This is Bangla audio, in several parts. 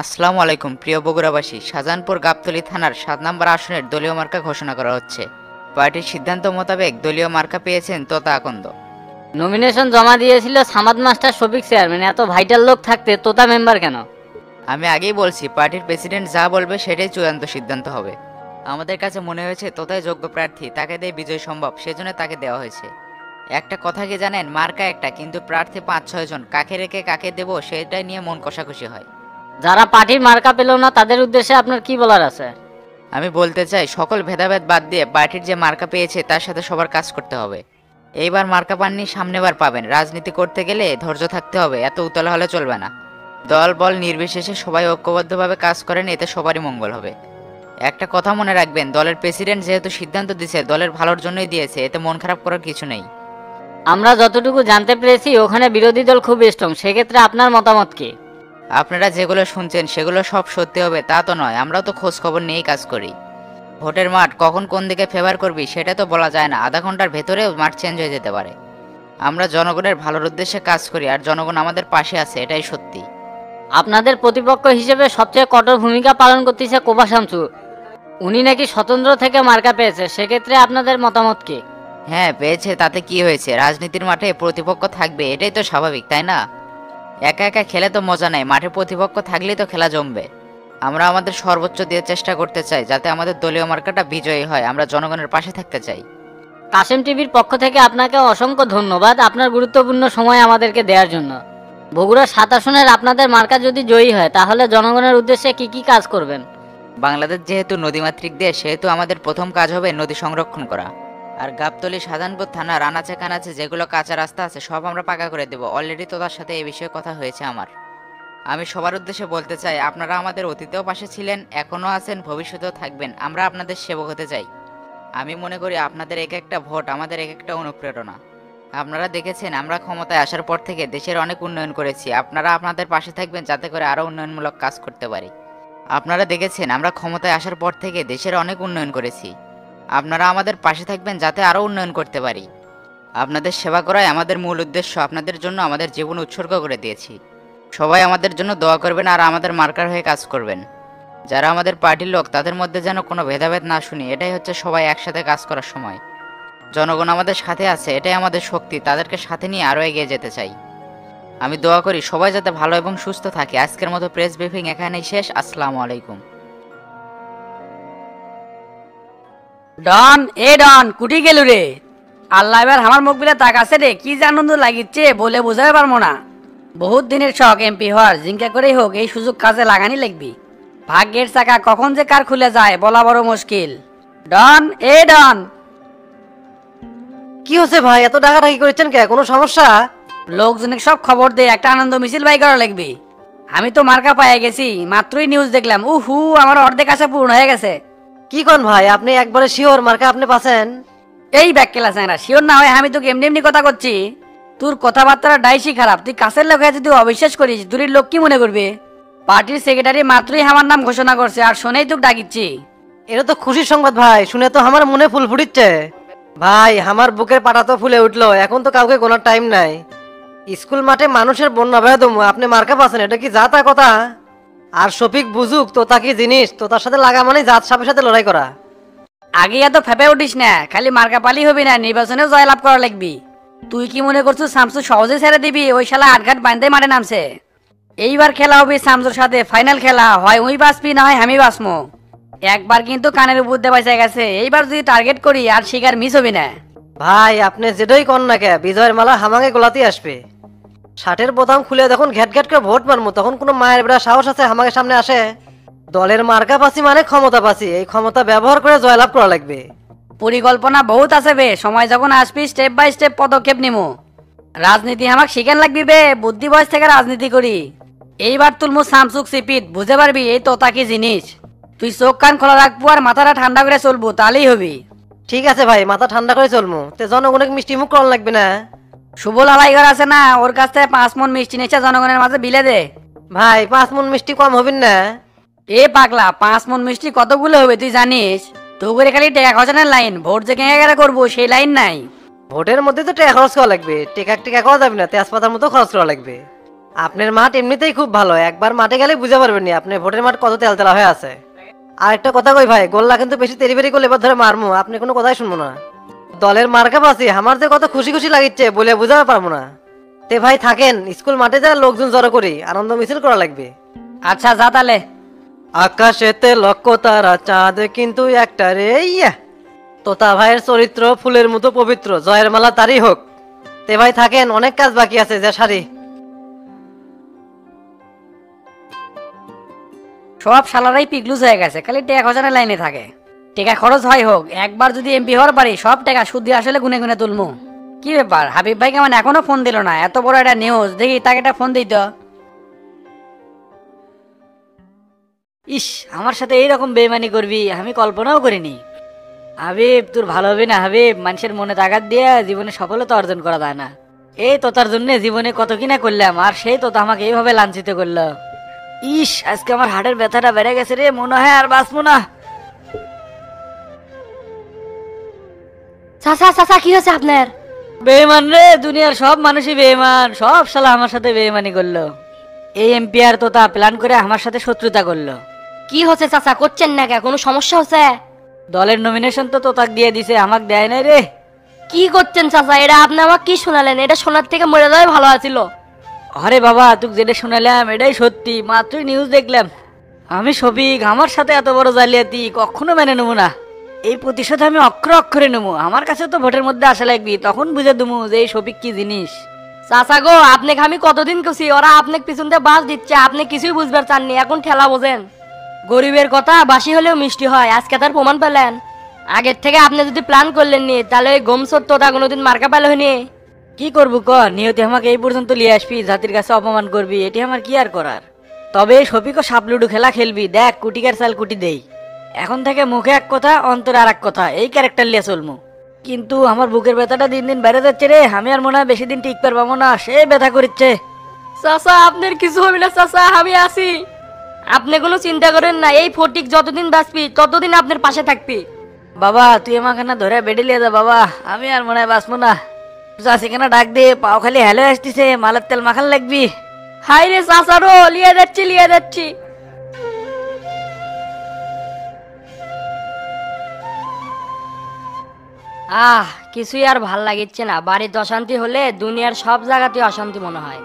আসসালামু আলাইকুম প্রিয় বগুড়াবাসী। শাহজাহানপুর গাবতলী থানার ৭ নম্বর আসনের দলীয় মার্কা ঘোষণা করা হচ্ছে। পার্টির সিদ্ধান্ত মোতাবেক দলীয় মার্কা পেয়েছেন তোতা আকন্দ। নমিনেশন জমা দিয়েছিল সামাদ মাস্টার শফিক চেয়ারম্যান। এত ভাইটাল লোক থাকতে তোতা মেম্বার কেন? আমি আগেই বলছি, পার্টির প্রেসিডেন্ট যা বলবে সেটাই চূড়ান্ত সিদ্ধান্ত হবে। আমাদের কাছে মনে হয়েছে তোতাই যোগ্য প্রার্থী, তাকে দিয়ে বিজয় সম্ভব, সেজন্য তাকে দেওয়া হয়েছে। একটা কথা কি জানেন, মার্কা একটা, কিন্তু প্রার্থী ৫-৬ জন, কাকে রেখে কাকে দেবো সেটাই নিয়ে মন কষাকষি হয়। যারা পার্টির মার্কা পেল না তাদের উদ্দেশ্যে আপনার কি বলার আছে? আমি বলতে চাই, সকল ভেদাভেদ বাদ দিয়ে পার্টির যে মার্কা পেয়েছে তার সাথে সবার কাজ করতে হবে। এইবার মার্কা পাননি, সামনেবার পাবেন। রাজনীতি করতে গেলে ধৈর্য থাকতে হবে, এত উতলা হলে চলবে না। দল বল নির্বিশেষে সবাই ঐক্যবদ্ধভাবে কাজ করেন, এতে সবারই মঙ্গল হবে। একটা কথা মনে রাখবেন, দলের প্রেসিডেন্ট যেহেতু সিদ্ধান্ত দিয়েছে দলের ভালোর জন্যই দিয়েছে, এতে মন খারাপ করার কিছু নেই। আমরা যতটুকু জানতে পেরেছি ওখানে বিরোধী দল খুব স্ট্রং, সেক্ষেত্রে আপনার মতামত কি? আপনারা যেগুলো শুনছেন সেগুলো সব সত্যি হবে তা তো নয়, আমরাও তো খোঁজ খবর নিয়েই কাজ করি। ভোটের মাঠ কখন কোন দিকে ফেভার করবি সেটা তো বলা যায় না, আধা ঘন্টার ভেতরেও মাঠ চেঞ্জ হয়ে যেতে পারে। আমরা জনগণের ভালোর উদ্দেশ্যে কাজ করি, আর জনগণ আমাদের পাশে আছে, এটাই সত্যি। আপনাদের প্রতিপক্ষ হিসেবে সবচেয়ে কঠোর ভূমিকা পালন করতেছে কোপা শামসু। উনি নাকি স্বতন্ত্র থেকে মার্কা পেয়েছে, সেক্ষেত্রে আপনাদের মতামত কি? হ্যাঁ পেয়েছে, তাতে কি হয়েছে? রাজনীতির মাঠে প্রতিপক্ষ থাকবে, এটাই তো স্বাভাবিক, তাই না? একা একা খেলে তো মজা নেই, মাঠে প্রতিপক্ষ থাকলেই তো খেলা জমবে। আমরা আমাদের সর্বোচ্চ দিয়ে চেষ্টা করতে চাই যাতে আমাদের দলীয় মার্কাটা বিজয়ী হয়। আমরা জনগণের পাশে থাকতে চাই। কাশেম টিভির পক্ষ থেকে আপনাকে অসংখ্য ধন্যবাদ আপনার গুরুত্বপূর্ণ সময় আমাদেরকে দেওয়ার জন্য। বগুড়া ৭ আসনের আপনাদের মার্কা যদি জয়ী হয় তাহলে জনগণের উদ্দেশ্যে কি কি কাজ করবেন? বাংলাদেশ যেহেতু নদীমাতৃক দেশ, সেহেতু আমাদের প্রথম কাজ হবে নদী সংরক্ষণ করা। আর গাবতলী শাহজাহানপুর থানার আনাচে কানাচে যেগুলো কাঁচা রাস্তা আছে সব আমরা পাকা করে দেবো। অলরেডি তো তার সাথে এই বিষয়ে কথা হয়েছে আমার। আমি সবার উদ্দেশ্যে বলতে চাই, আপনারা আমাদের অতীতেও পাশে ছিলেন, এখনও আছেন, ভবিষ্যতেও থাকবেন। আমরা আপনাদের সেবক হতে চাই। আমি মনে করি আপনাদের এক একটা ভোট আমাদের এক একটা অনুপ্রেরণা। আপনারা দেখেছেন আমরা ক্ষমতায় আসার পর থেকে দেশের অনেক উন্নয়ন করেছি। আপনারা আপনাদের পাশে থাকবেন যাতে করে আরও উন্নয়নমূলক কাজ করতে পারি। আপনারা দেখেছেন আমরা ক্ষমতায় আসার পর থেকে দেশের অনেক উন্নয়ন করেছি। আপনারা আমাদের পাশে থাকবেন যাতে আরও উন্নয়ন করতে পারি। আপনাদের সেবা করাই আমাদের মূল উদ্দেশ্য। আপনাদের জন্য আমাদের জীবন উৎসর্গ করে দিয়েছি। সবাই আমাদের জন্য দোয়া করবেন আর আমাদের মার্কার হয়ে কাজ করবেন। যারা আমাদের পার্টির লোক তাদের মধ্যে যেন কোনো ভেদাভেদ না শুনি, এটাই হচ্ছে সবাই একসাথে কাজ করার সময়। জনগণ আমাদের সাথে আছে, এটাই আমাদের শক্তি। তাদেরকে সাথে নিয়ে আরও এগিয়ে যেতে চাই। আমি দোয়া করি সবাই যাতে ভালো এবং সুস্থ থাকে। আজকের মতো প্রেস ব্রিফিং এখানেই শেষ। আসসালামু আলাইকুম। ডন এ ডন কুটি গেল রে? আল্লাহ এবার আমার মুখ বিলে তাকাছে রে, কি যে আনন্দ লাগিচ্ছে বলে বোঝাতে পারবো না। বহুত দিনের শখ এমপি হওয়ার, জিঙ্কা করেই হোক এই সুযোগ কাজে লাগানি লাগবি। ভাগ্যের চাকা কখন যে কার খুলে যায় বলা বড় মুশকিল। ডন এ ডন। কি হচ্ছে ভাই, এত ডাকাডাকি করেছেন কে? কোনো সমস্যা? লোকজনের সব খবর দে, একটা আনন্দ মিছিল বাই করা লাগবে। আমি তো মার্কা পাইয়া গেছি, মাত্রই নিউজ দেখলাম। উহু, আমার অর্ধেক আশা পূর্ণ হয়ে গেছে। কি কোন ভাই, আপনি একবারে শিওর মার্কা আপনি পাচ্ছেন? এই ব্যাক ক্লাস শিওর না হয় আমি তোকে এমনি এমনি কথা করছি। তোর কথাবার্তা ডাইসি খারাপ। তুই কাছের লোক হয়ে যদি অবিশ্বাস করিস, দূরের লোক কি মনে করবে? পার্টির সেক্রেটারি মাত্রই আমার নাম ঘোষণা করছে, আর শুনেই তোকে ডাকিচ্ছি। এটা তো খুশির সংবাদ ভাই, শুনে তো আমার মনে ফুল ফুটিচ্ছে। ভাই আমার বুকের পাটা তো ফুলে উঠলো। এখন তো কাউকে কোনো টাইম নাই। স্কুল মাঠে মানুষের বন্যা ভয় দমু, আপনি মার্কা পাচ্ছেন, এটা কি যা তা কথা? আর শফিক বুঝুক তোতা কি জিনিস। তোতার সাথে লাগা মানে জাত সাপের সাথে লড়াই করা। আগে এত ফেপে উঠিস না, খালি মার্কা পালি হবি না, নির্বাচনেও জয়লাভ করা লাগবি। তুই কি মনে করছিস শামসু সহজে ছেড়ে দিবি? ওই শালা আটঘাট বাঁধতে মারে নামছে। এইবার খেলা হবে শামসুর সাথে, ফাইনাল খেলা। হয় ওই বাঁচবি না হয় আমি বাঁচমো। একবার কিন্তু কানের উপর দিয়ে বাঁচা গেছে, এইবার যদি টার্গেট করি আর শিকার মিস হবি না। ভাই আপনি যেটাই কর না কে, বিজয়ের মালা হামাঙ্গে গোলাতেই আসবে। 60-এর বোতাম খুলে যখন ঘ্যাট ঘ্যাট করে ভোট মারমু, তখন কোনো মায়ের বেড়া সাহস আছে হামাঙ্গের সামনে আসে? দলের মার্কা পাচ্ছি মানে ক্ষমতা পাচ্ছি, এই ক্ষমতা ব্যবহার করে জয়লাভ করা লাগবে। পরিকল্পনা বহুত আছে বে, সময় যখন আসবি স্টেপ বাই স্টেপ পদক্ষেপ নিমু। রাজনীতি আমাকে শিখেন লাগবি বে, বুদ্ধি বয়স থেকে রাজনীতি করি। এইবার তুলমু শামসুক সিপিট, বুঝতে পারবি এই তোতা কি জিনিস। তুই চোখ কান খোলা রাখবো আর মাথাটা ঠান্ডা করে চলবো, তাহলেই হবি। ঠিক আছে ভাই, মাথা ঠান্ডা করে চলমু। তে জনগণকে মিষ্টি মুখ করা লাগবে না? শুভ লালাইঘর আছে না, ওর কাছ থেকে 5 মণ মিষ্টি নিচ্ছে, জনগণের মাঝে বিলে দে। ভাই 5 মণ মিষ্টি কম হবেন না? এ পাগলা, 5 মণ মিষ্টি কতগুলো হবে তুই জানিস? তো করে খালি টাকা খরচানোর লাইন, ভোট যে কেঙ্গা করবো সেই লাইন নাই। ভোটের মধ্যে তো টাকা খরচ করা লাগবে। টেকা টেকা করা যাবে না, তেজপাতার মতো খরচ করা লাগবে। আপনার মাঠ এমনিতেই খুব ভালো, একবার মাঠে গেলে বুঝতে পারবেন নি আপনার ভোটের মাঠ কত তেলতেলা হয়ে আছে। আর একটা কথা কই ভাই, গোল্লা কিন্তু বেশি তেরিবেরি করলে এবার ধরে মারমু, আপনি কোনো কথাই শুনবো না। দলের মার্কা পাচ্ছি, আমার যে কত খুশি খুশি লাগিচ্ছে বলে বুঝাতে পারবো না। তে ভাই থাকেন, স্কুল মাঠে যা লোকজন জড়ো করি, আনন্দ মিছিল করা লাগবে। আচ্ছা যা তাহলে। আকাশেতে লক্ষ তারা, চাঁদ কিন্তু একটা রে। ইয়া তোতা ভাইয়ের চরিত্র ফুলের মতো পবিত্র, জয়ের মালা তারই হোক। তে ভাই থাকেন, অনেক কাজ বাকি আছে, যা সারি। সব শালারাই পিগলুস হয়ে গেছে, খালি টেকা খরচানের লাইনে থাকে। টেকা খরচ হয় হোক, একবার যদি এমপি হওয়ার পারি সব টাকা সুদ দিয়ে আসলে গুনে গুনে তুলমু। কি ব্যাপার, হাবিব ভাই কেমন এখনো ফোন দিল না? এত বড় একটা নিউজ, দেখি তাকে একটা ফোন দিই তো। ইস, আমার সাথে এইরকম বেইমানি করবি আমি কল্পনাও করিনি। হাবিব, তোর ভালো হবে না হাবিব, মানুষের মনে তাগাত দিয়ে জীবনে সফলতা অর্জন করা যায় না। এই তোতার জন্য জীবনে কত কিনা করলাম, আর সেই তোতা আমাকে এইভাবে লাঞ্ছিত করলো। ইস, আজকে আমার হাড়ের ব্যথাটা বেড়ে গেছে রে, মনে হয় আর বাঁচবো না। চাচা চাচা কি হয়েছে আপনার? বেইমান রে, দুনিয়ার সব মানুষই বেইমান, সব শালা আমার সাথে বেইমানি করলো। এই এমপি আর তোতা প্ল্যান করে আমার সাথে শত্রুতা করলো। কি হচ্ছে চাচা, করছেন না কে? কোনো সমস্যা হচ্ছে? দলের নমিনেশন তো তোতাক দিয়ে দিছে, আমাকে দেয় নাই রে। কি করছেন চাচা? এটা আপনি আমাকে কি শোনালেন? এটা শোনার থেকে মরে যাওয়াই ভালো আছিল। আরে বাবা, তুই যেটা শুনালাম এটাই সত্যি, মাত্রই নিউজ দেখলাম। আমি শফিক, আমার সাথে এত বড় জালিয়াতি কখনো মেনে নেবো না। এই প্রতিশোধ আমি অক্ষরে অক্ষরে নেবো। আমার কাছে তো ভোটের মধ্যে আসা লাগবি, তখন বুঝে দেবো যে এই শফিক কি জিনিস। চাচা গো, আপনাকে আমি কতদিন কছি, ওরা আপনাকে পিছন দিয়ে বাস দিচ্ছে, আপনি কিছুই বুঝবার চাননি, এখন ঠেলা বোঝেন। গরিবের কথা বাসি হলেও মিষ্টি হয়, আজকে তার প্রমাণ পেলেন। আগের থেকে আপনি যদি প্ল্যান করলেন নি, তাহলে ওই গম সত্যটা কোনোদিন মার্কা পেল হয়নি। কি করবো ক, নিয়তি আমাকে এই পর্যন্ত নিয়ে আসবি, জাতির কাছে অপমান করবি, এটি আমার কি আর করার। তবে শফিকও সাপলুডু খেলা খেলবি, দেখ কুটিকার চাল কুটি দেই। এখন থেকে মুখে এক কথা, অন্তরে আর এক কথা, এই ক্যারেক্টার নিয়ে চলমু। কিন্তু আমার বুকের ব্যথাটা দিন দিন বেড়ে যাচ্ছে রে, আমি আর মনে হয় বেশি দিন টিক পারবো না, সে ব্যথা করছে। চাচা আপনার কিছু হবে না চাচা, আমি আছি। আপনি কোনো চিন্তা করেন না, এই ফটিক যতদিন বাঁচবি ততদিন আপনার পাশে থাকবি। বাবা, তুই আমাকে না ধরে বেডে লিয়ে যা বাবা, আমি আর মনে হয় বাঁচবো না। চাষি কেনা ডাক দে, পাও খালি হেলে আসতেছে, মালের তেল মাখান লাগবি। হাই রে চাচারো, লিয়ে যাচ্ছি লিয়ে যাচ্ছি। কিছুই আর ভাল লাগিচ্ছে না। বাড়িতে অশান্তি হলে দুনিয়ার সব জায়গাতে অশান্তি মনে হয়।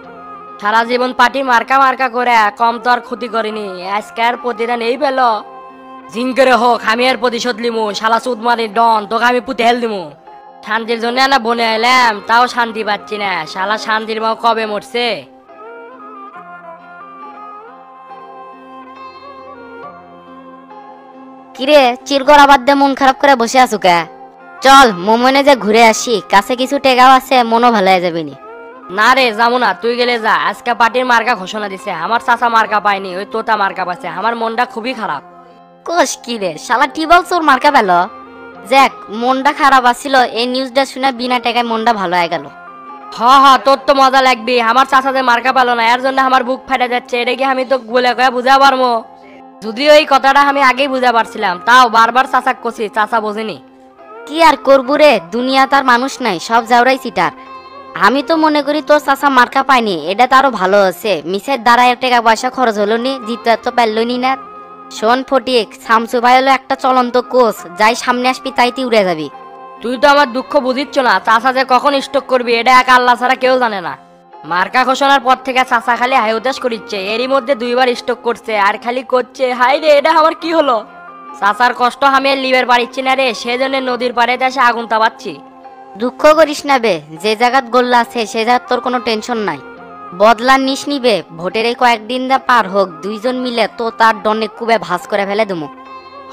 সারা জীবন পাটি মার্কা মার্কা করে কম তো আর ক্ষতি করিনি, আজকে আর প্রতিদান এই পেল। জিঙ্কেরে হোক, আমি আর প্রতিশোধ লিমু। শালা সুদমারি ডন, তোকে আমি পুঁতে হেল দিমু। শান্তির জন্য না বনে এলাম, তাও শান্তি পাচ্ছি না। শালা শান্তির মাও কবে মরছে। কিরে চিরগর আবার দে মন খারাপ করে বসে আছো কে? চল মোমনে যে ঘুরে আসি, কাছে কিছু টেকাও আছে, মনও ভালো হয়ে যাবে নি। না রে যাবো না, তুই গেলে যা। আজকে পার্টির মার্কা ঘোষণা দিছে, আমার চাচা মার্কা পায়নি, ওই তোতা মার্কা পাচ্ছে। আমার মনটা খুবই খারাপ। কোষ কি রে শালা টিবল চোর মার্কা পেল। যাক, মনটা খারাপ আছিল, এই নিউজটা শুনে বিনা টাকায় মনটা ভালো হয়ে গেল। হ তোর তো মজা লাগবে। আমার চাচা যে মার্কা পেলো না, এর জন্য আমার বুক ফাটা যাচ্ছে। এটা কি আমি তো বলে কয়ে বুঝা পারবো? যদিও এই কথাটা আমি আগেই বুঝা পারছিলাম, তাও বারবার চাচাক কছি, চাচা বোঝেনি। কি আর করবো রে, দুনিয়া তার মানুষ নাই, সব যাওরাই চিটার। আমি তো মনে করি তোর চাচা মার্কা পায়নি, এটা তো আরো ভালো আছে। মিসের দ্বারা টাকা পয়সা খরচ হলো নি, জিতে তো পারলো নি না। শোন ফটিক, শামসু ভাই হলো একটা চলন্ত কোচ, যাই সামনে আসবি তাইতে উড়ে যাবি। তুই তো আমার দুঃখ বুঝিচ্ছ না। চাচা যে কখন স্টক করবি এটা এক আল্লাহ ছাড়া কেউ জানে না। মার্কা ঘোষণার পর থেকে চাচা খালি হাই উদাস করিচ্ছে, এরই মধ্যে 2 বার স্টক করছে আর খালি করছে। হাই রে, এটা আমার কি হলো? চাচার কষ্ট আমি আর লিবার পারিচ্ছি না রে, সেজন্য নদীর পাড়ে এসে আগুন তাপাচ্ছি। দুঃখ করিস না বে, যে জায়গাত গোল্লা আছে সে জায়গাত তোর কোনো টেনশন নাই। বদলা নিস নিবে, ভোটের এই কয়েকদিন দা পার হোক, দুইজন মিলে তো তার ডনে কুবে ভাস করে ফেলে দেবো।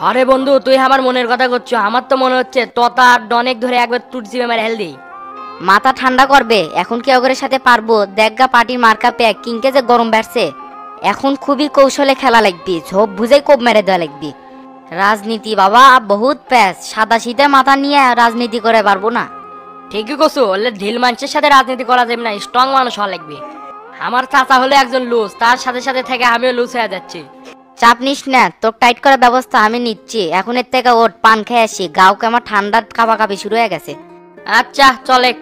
আরে বন্ধু, তুই আমার মনের কথা করছো। আমার তো মনে হচ্ছে তোতা আর ডনেক ধরে একবার টুটছি মেরে হেল দিই। মাথা ঠান্ডা করবে, এখন কি ওগরের সাথে পারবো? দেখগা পার্টির মার্কা পেয়ে কিংকে যে গরম বেড়ছে, এখন খুবই কৌশলে খেলা লাগবি, ঝোপ বুঝে কোপ মেরে দেওয়া লাগবি। রাজনীতি বাবা বহুত প্যাস, সাদা শীতে মাথা নিয়ে রাজনীতি করে পারবো না। ঠিকই কছু, হলে ঢিল মানুষের সাথে রাজনীতি করা যাবে না, স্ট্রং মানুষ হওয়া লাগবে। আমার চাচা হলে একজন লুজ, তার সাথে সাথে থেকে আমিও লুজ হয়ে যাচ্ছি। চাপ নিস না, তোর টাইট করার ব্যবস্থা আমি নিচ্ছি। এখন এর থেকে ওট পান খেয়ে আসি, গাওকে আমার ঠান্ডা কাঁপাকাঁপি শুরু হয়ে গেছে। আচ্ছা চলেক।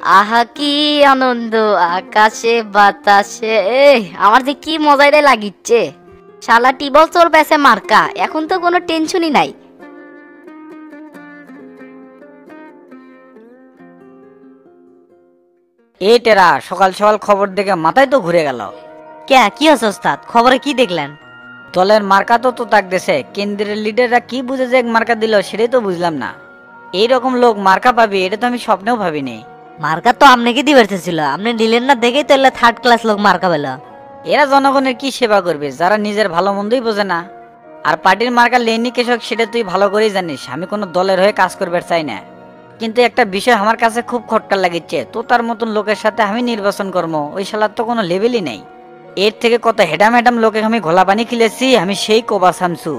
আহা কি আনন্দ আকাশে বাতাসে, আমার যে কি মজাই রে লাগিচ্ছে। শালা টিবল চোর বেছে মার্কা, এখন তো কোনো টেনশনই নাই। এই টেরা, সকাল সকাল খবর দেখে মাথায় তো ঘুরে গেল। কে কি আছে ওস্তাদ, খবরে কি দেখলেন? দলের মার্কা তো তাক দেশে, কেন্দ্রের লিডাররা কি বুঝে যে মার্কা দিল সেটাই তো বুঝলাম না। এইরকম লোক মার্কা পাবি এটা তো আমি স্বপ্নেও ভাবিনি। মার্কা তো আপনাকে দিবার ছিল, আপনি দিলেন না দেখেই তো থার্ড ক্লাস লোক মার্কা পেল। এরা জনগণের কি সেবা করবে যারা নিজের ভালো মন্দই বোঝে না। আর পার্টির মার্কা লেনি কৃষক সেটা তুই ভালো করেই জানিস, আমি কোনো দলের হয়ে কাজ করবে চাই না। কিন্তু একটা বিষয় আমার কাছে খুব খটকা লাগিচ্ছে, তো তার মতন লোকের সাথে আমি নির্বাচন করবো, ওই শালার তো কোনো লেভেলই নেই। এর থেকে কত হেডাম হেডাম লোকে আমি ঘোলা পানি খেলেছি, আমি সেই কোবা শামসু।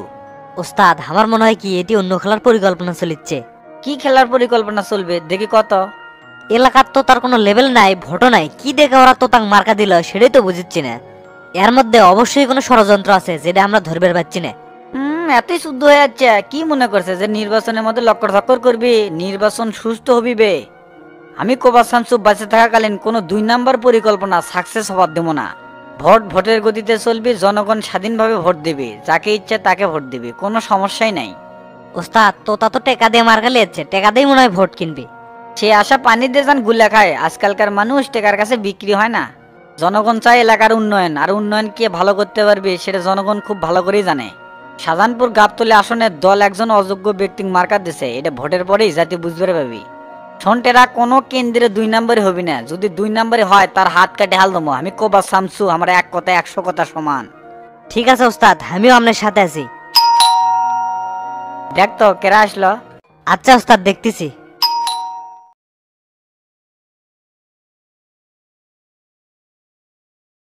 ওস্তাদ আমার মনে হয় কি এটি অন্য খেলার পরিকল্পনা চলিচ্ছে। কি খেলার পরিকল্পনা চলবে দেখি কত। এলাকার তো তার কোনো লেভেল নাই, ভোটও নাই, কি দেখে ওরা তো তাক মার্কা দিল সেটাই তো বুঝছি না। এর মধ্যে অবশ্যই কোনো ষড়যন্ত্র আছে যেটা আমরা ধরবে পাচ্ছি না। এতই শুদ্ধ হয়ে যাচ্ছে, কি মনে করছে যে নির্বাচনের মধ্যে লক্কর ধক্কর করবি? নির্বাচন সুস্থ হবি বে। আমি কোবা শামসু বাঁচে থাকাকালীন কোনো 2 নাম্বার পরিকল্পনা সাকসেস হবার দেবো না। ভোট ভোটের গতিতে চলবি, জনগণ স্বাধীনভাবে ভোট দেবে, যাকে ইচ্ছে তাকে ভোট দেবে, কোনো সমস্যাই নাই। ওস্তাদ তোতা তো টেকা দিয়ে মার্কা লিয়েছে, টেকা দিয়ে মনে হয় ভোট কিনবে। সে আশা পানি দিয়ে যান গুলা খায়। আজকালকার মানুষ টেকার কাছে বিক্রি হয় না। জনগণ চায় এলাকার উন্নয়ন, আর উন্নয়ন কে ভালো করতে পারবে সেটা জনগণ খুব ভালো করেই জানে। শাহজাহানপুর গাবতলী আসনের দল একজন অযোগ্য ব্যক্তি মার্কা দিছে, এটা ভোটের পরেই জাতি বুঝবে পাবি। শোনটেরা, কোনো কেন্দ্রে 2 নম্বরে হবি না। যদি 2 নম্বরে হয় তার হাত কাটে হাল দমো। আমি কোবা শামসু, আমার এক কথা 100 কথা সমান। ঠিক আছে ওস্তাদ, আমিও আপনার সাথে আছি। দেখ তো কেরা আসলো। আচ্ছা ওস্তাদ দেখতেছি।